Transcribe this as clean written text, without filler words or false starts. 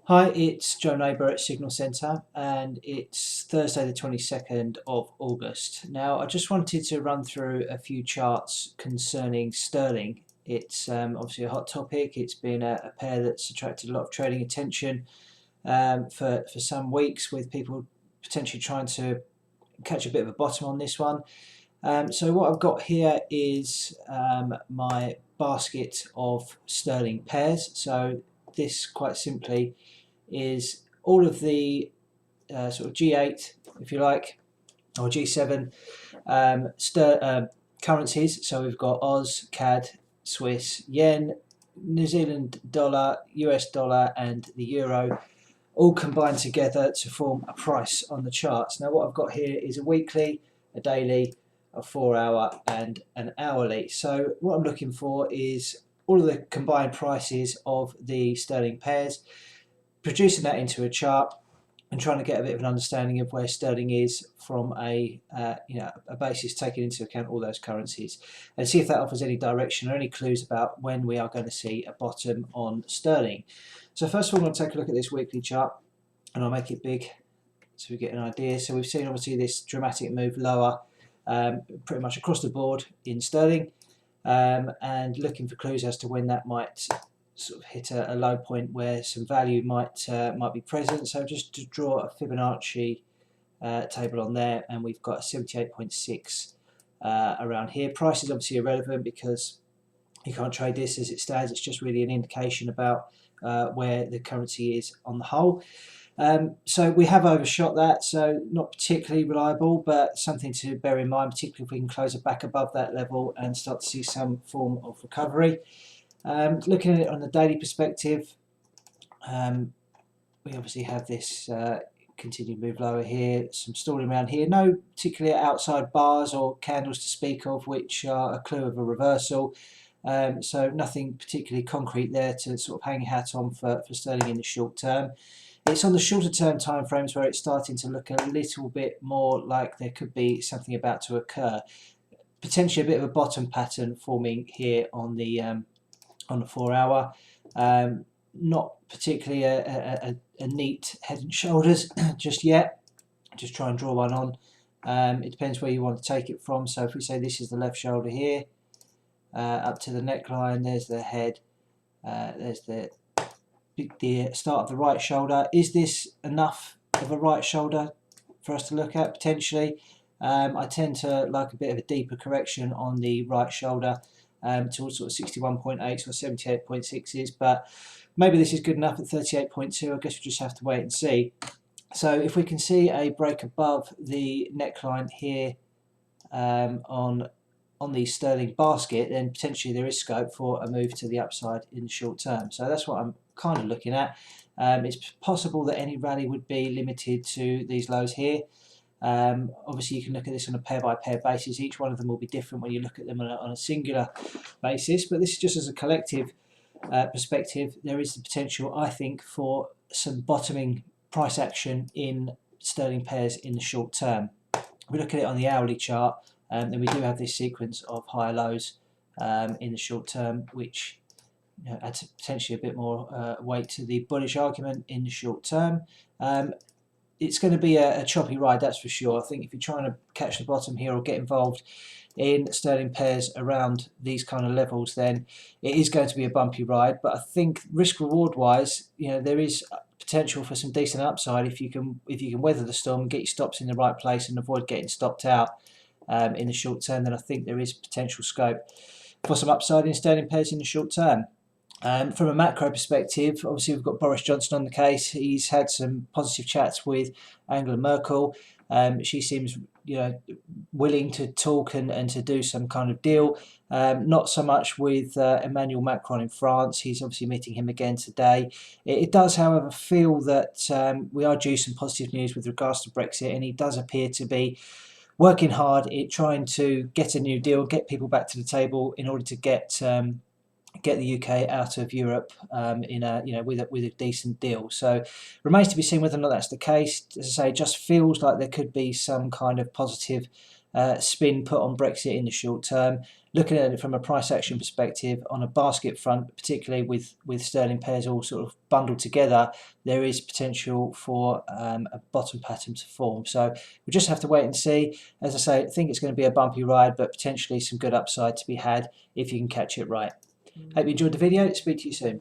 Hi, it's Joe Neighbour at Signal Centre, and it's Thursday the 22nd of August. Now, I just wanted to run through a few charts concerning sterling. It's obviously a hot topic. It's been a pair that's attracted a lot of trading attention for some weeks, with people potentially trying to catch a bit of a bottom on this one. So what I've got here is my basket of sterling pairs. So this, quite simply, is all of the sort of G8, if you like, or G7 currencies. So we've got Oz, CAD, Swiss, Yen, New Zealand dollar, US dollar, and the Euro, all combined together to form a price on the charts. Now, what I've got here is a weekly, a daily, a 4-hour, and an hourly. So what I'm looking for is all of the combined prices of the sterling pairs, producing that into a chart and trying to get a bit of an understanding of where sterling is from a basis taking into account all those currencies, and see if that offers any direction or any clues about when we are going to see a bottom on sterling. So first of all, I'm going to take a look at this weekly chart, and I'll make it big so we get an idea. So we've seen obviously this dramatic move lower pretty much across the board in sterling, and looking for clues as to when that might sort of hit a low point where some value might be present. So just to draw a Fibonacci table on there, and we've got a 78.6 around here. Price is obviously irrelevant because you can't trade this as it stands. It's just really an indication about where the currency is on the whole. So we have overshot that, so not particularly reliable, but something to bear in mind, particularly if we can close it back above that level and start to see some form of recovery. Looking at it on the daily perspective, we obviously have this continued move lower here, some stalling around here, no particularly outside bars or candles to speak of, which are a clue of a reversal. So nothing particularly concrete there to sort of hang your hat on for sterling in the short term. It's on the shorter term time frames where it's starting to look a little bit more like there could be something about to occur. Potentially a bit of a bottom pattern forming here on the 4-hour. Not particularly a neat head and shoulders just yet. Just try and draw one on. It depends where you want to take it from. So if we say this is the left shoulder here, up to the neckline, there's the head, there's the start of the right shoulder. Is this enough of a right shoulder for us to look at? Potentially. I tend to like a bit of a deeper correction on the right shoulder, towards sort of 61.8 or 78.6s, but maybe this is good enough at 38.2. I guess we just have to wait and see. So if we can see a break above the neckline here on the sterling basket, then potentially there is scope for a move to the upside in the short term. So that's what I'm kind of looking at. It's possible that any rally would be limited to these lows here. Obviously you can look at this on a pair by pair basis. Each one of them will be different when you look at them on a singular basis, but this is just as a collective perspective. There is the potential, I think, for some bottoming price action in sterling pairs in the short term. If we look at it on the hourly chart, then we do have this sequence of higher lows in the short term, which adds potentially a bit more weight to the bullish argument in the short term. It's going to be a choppy ride, that's for sure. I think if you're trying to catch the bottom here or get involved in sterling pairs around these kind of levels, then it is going to be a bumpy ride. But I think risk reward wise, there is potential for some decent upside if you can weather the storm and get your stops in the right place and avoid getting stopped out in the short term. Then I think there is potential scope for some upside in sterling pairs in the short term. From a macro perspective, obviously we've got Boris Johnson on the case. He's had some positive chats with Angela Merkel. She seems willing to talk and to do some kind of deal. Not so much with Emmanuel Macron in France. He's obviously meeting him again today. It does, however, feel that we are due some positive news with regards to Brexit, and he does appear to be working hard at trying to get a new deal, get people back to the table in order to get the UK out of Europe with a decent deal. So remains to be seen whether or not that's the case. As I say, it just feels like there could be some kind of positive spin put on Brexit in the short term. looking at it from a price action perspective on a basket front, particularly with sterling pairs all sort of bundled together, there is potential for a bottom pattern to form. So we'll just have to wait and see. As I say, I think it's going to be a bumpy ride, but potentially some good upside to be had if you can catch it right. Hope you enjoyed the video. Speak to you soon.